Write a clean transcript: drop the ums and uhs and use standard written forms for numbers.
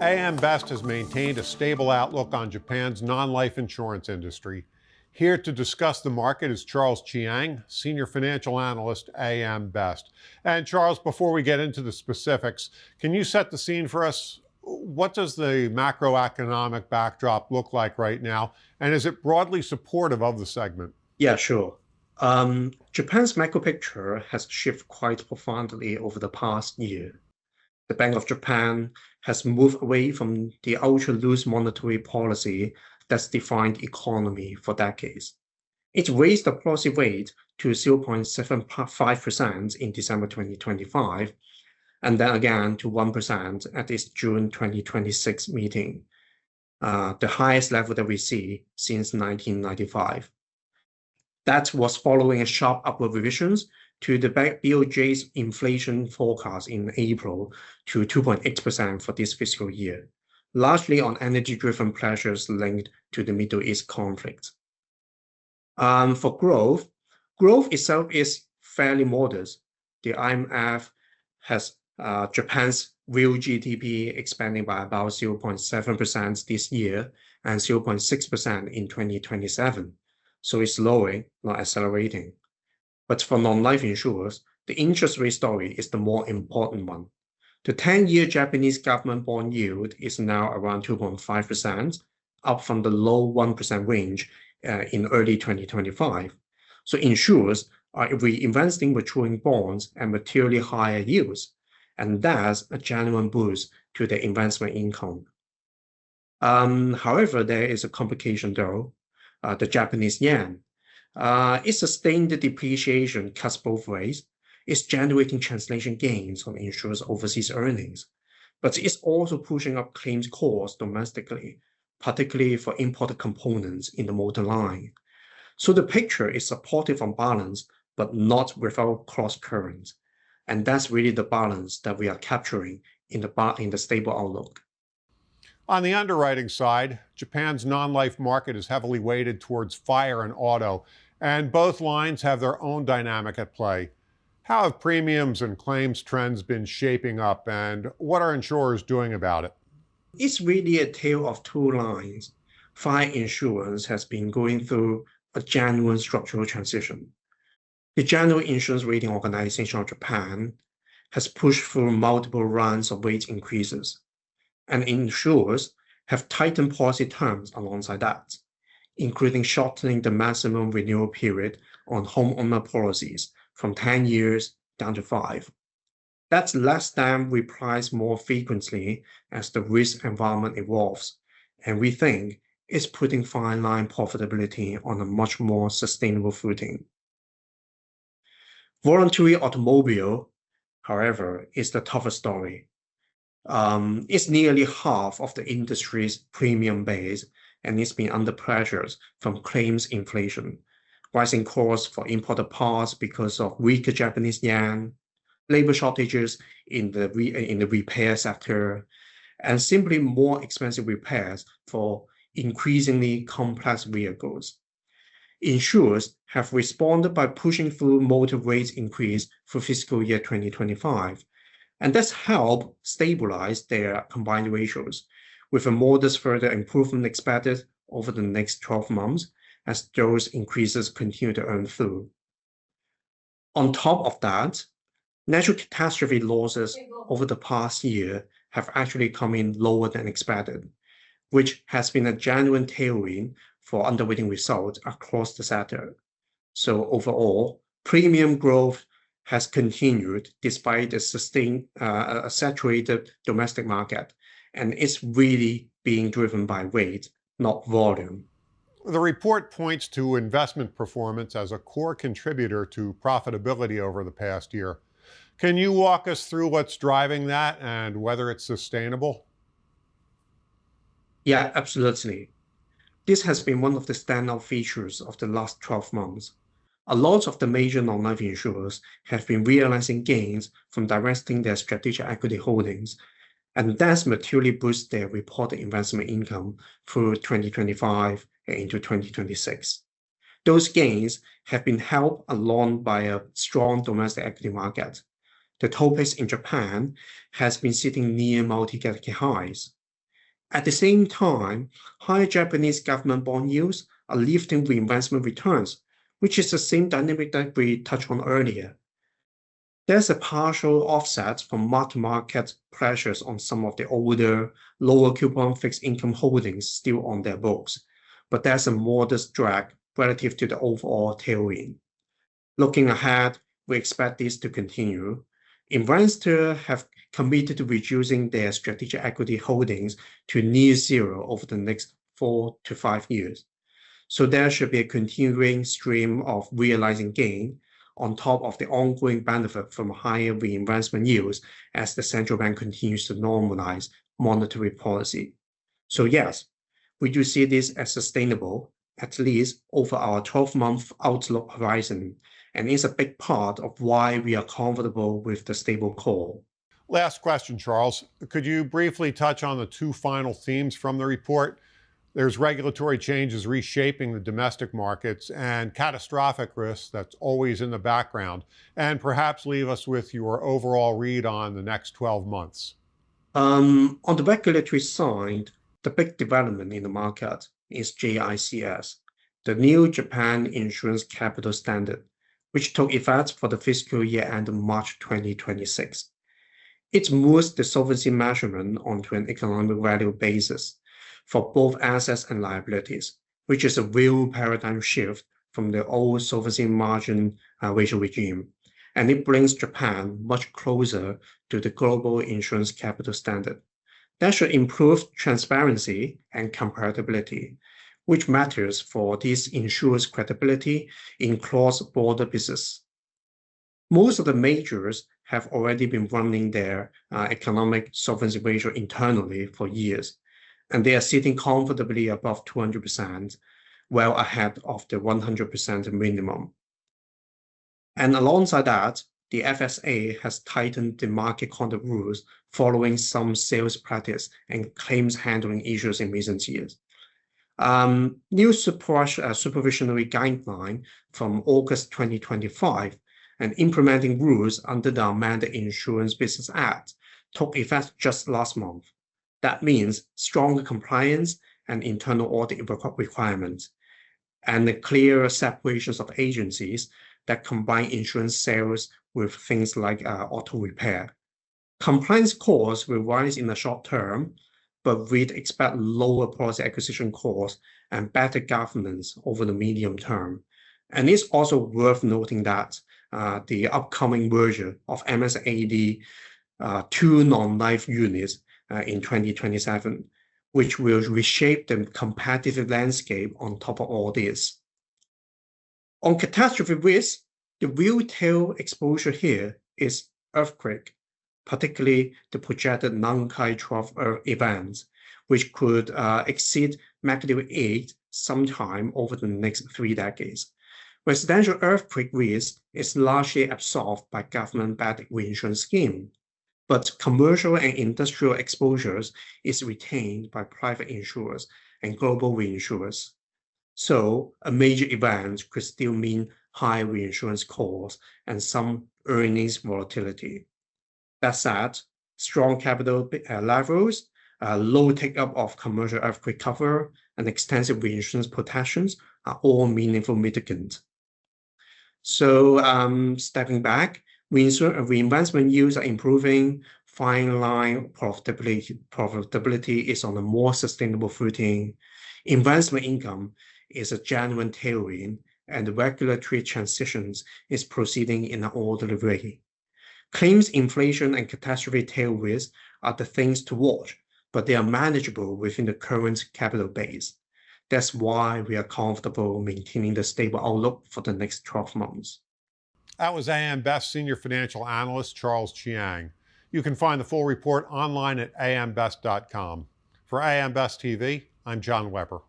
AM Best has maintained a stable outlook on Japan's non-life insurance industry. Here to discuss the market is Charles Chiang, Senior Financial Analyst, AM Best. And Charles, before we get into the specifics, can you set the scene for us? What does the macroeconomic backdrop look like right now? And is it broadly supportive of the segment? Yeah, sure. Japan's macro picture has shifted quite profoundly over the past year. The Bank of Japan has moved away from the ultra-loose monetary policy that's defined economy for decades. It raised the policy rate to 0.75% in December 2025, and then again to 1% at its June 2026 meeting, the highest level that we see since 1995. That was following a sharp upward revisions to the BOJ's inflation forecast in April to 2.8% for this fiscal year, largely on energy-driven pressures linked to the Middle East conflict. For growth itself is fairly modest. The IMF has Japan's real GDP expanding by about 0.7% this year and 0.6% in 2027. So it's slowing, not accelerating. But for non-life insurers, the interest rate story is the more important one. The 10-year Japanese government bond yield is now around 2.5%, up from the low 1% range in early 2025. So insurers are reinvesting maturing bonds at materially higher yields, and that's a genuine boost to their investment income. However, there is a complication though. The Japanese yen. Its sustained depreciation cuts both ways. It's generating translation gains on insurers' overseas earnings, but it's also pushing up claims costs domestically, particularly for imported components in the motor line. So the picture is supportive on balance, but not without cross currents. And that's really the balance that we are capturing in the stable outlook. On the underwriting side, Japan's non-life market is heavily weighted towards fire and auto, and both lines have their own dynamic at play. How have premiums and claims trends been shaping up, and what are insurers doing about it? It's really a tale of two lines. Fire insurance has been going through a genuine structural transition. The General Insurance Rating Organization of Japan has pushed through multiple rounds of rate increases, and insurers have tightened policy terms alongside that, including shortening the maximum renewal period on homeowner policies from 10 years down to 5. That's less than we price more frequently as the risk environment evolves, and we think it's putting fine line profitability on a much more sustainable footing. Voluntary automobile, however, is the tougher story. It's nearly half of the industry's premium base, and it's been under pressures from claims inflation, rising costs for imported parts because of weaker Japanese yen, labor shortages in the repair sector, and simply more expensive repairs for increasingly complex vehicles. Insurers have responded by pushing through motor rates increase for fiscal year 2025, and that's helped stabilize their combined ratios, with a modest further improvement expected over the next 12 months as those increases continue to earn through. On top of that, natural catastrophe losses over the past year have actually come in lower than expected, which has been a genuine tailwind for underwriting results across the sector. So overall, premium growth has continued despite a sustained, saturated domestic market, and it's really being driven by rate, not volume. The report points to investment performance as a core contributor to profitability over the past year. Can you walk us through what's driving that and whether it's sustainable? Yeah, absolutely. This has been one of the standout features of the last 12 months. A lot of the major non-life insurers have been realizing gains from divesting their strategic equity holdings, and that's materially boosted their reported investment income through 2025 and into 2026. Those gains have been helped along by a strong domestic equity market. The Topix in Japan has been sitting near multi-decade highs, At the same time, higher Japanese government bond yields are lifting reinvestment returns, which is the same dynamic that we touched on earlier. There's a partial offset from mark-to-market pressures on some of the older, lower coupon fixed income holdings still on their books, but there's a modest drag relative to the overall tailwind. Looking ahead, we expect this to continue. Investors have committed to reducing their strategic equity holdings to near zero over the next 4 to 5 years. So there should be a continuing stream of realizing gain on top of the ongoing benefit from higher reinvestment yields as the central bank continues to normalize monetary policy. So yes, we do see this as sustainable, at least over our 12-month outlook horizon, and is a big part of why we are comfortable with the stable core. Last question, Charles. Could you briefly touch on the two final themes from the report? There's regulatory changes reshaping the domestic markets and catastrophic risks that's always in the background, and perhaps leave us with your overall read on the next 12 months. On the regulatory side, the big development in the market is JICS, the new Japan Insurance Capital Standard, which took effect for the fiscal year end of March 2026. It moves the solvency measurement onto an economic value basis for both assets and liabilities, which is a real paradigm shift from the old solvency margin ratio regime. And it brings Japan much closer to the global insurance capital standard. That should improve transparency and comparability, which matters for these insurers' credibility in cross-border business. Most of the majors have already been running their economic solvency ratio internally for years, and they are sitting comfortably above 200%, well ahead of the 100% minimum. And alongside that, the FSA has tightened the market conduct rules following some sales practice and claims handling issues in recent years. New supervisory guideline from August 2025 and implementing rules under the Amended Insurance Business Act took effect just last month. That means stronger compliance and internal audit requirements, and the clearer separations of agencies that combine insurance sales with things like auto repair. Compliance costs will rise in the short term, but we'd expect lower policy acquisition costs and better governance over the medium term. And it's also worth noting that the upcoming merger of MSAD two non-life units in 2027, which will reshape the competitive landscape on top of all this. On catastrophe risk, the real tail exposure here is earthquake, particularly the projected Nankai Trough events, which could exceed magnitude 8 sometime over the next 3 decades. Residential earthquake risk is largely absorbed by government-backed reinsurance scheme, but commercial and industrial exposures is retained by private insurers and global reinsurers. So a major event could still mean high reinsurance costs and some earnings volatility. That said, strong capital levels, low take-up of commercial earthquake cover, and extensive reinsurance protections are all meaningful mitigants. So stepping back, reinvestment yields are improving, fine line profitability is on a more sustainable footing, investment income is a genuine tailwind, and the regulatory transitions is proceeding in an orderly way. Claims inflation and catastrophe tail risks are the things to watch, but they are manageable within the current capital base. That's why we are comfortable maintaining the stable outlook for the next 12 months. That was AM Best Senior Financial Analyst Charles Chiang. You can find the full report online at ambest.com. For AM Best TV, I'm John Weber.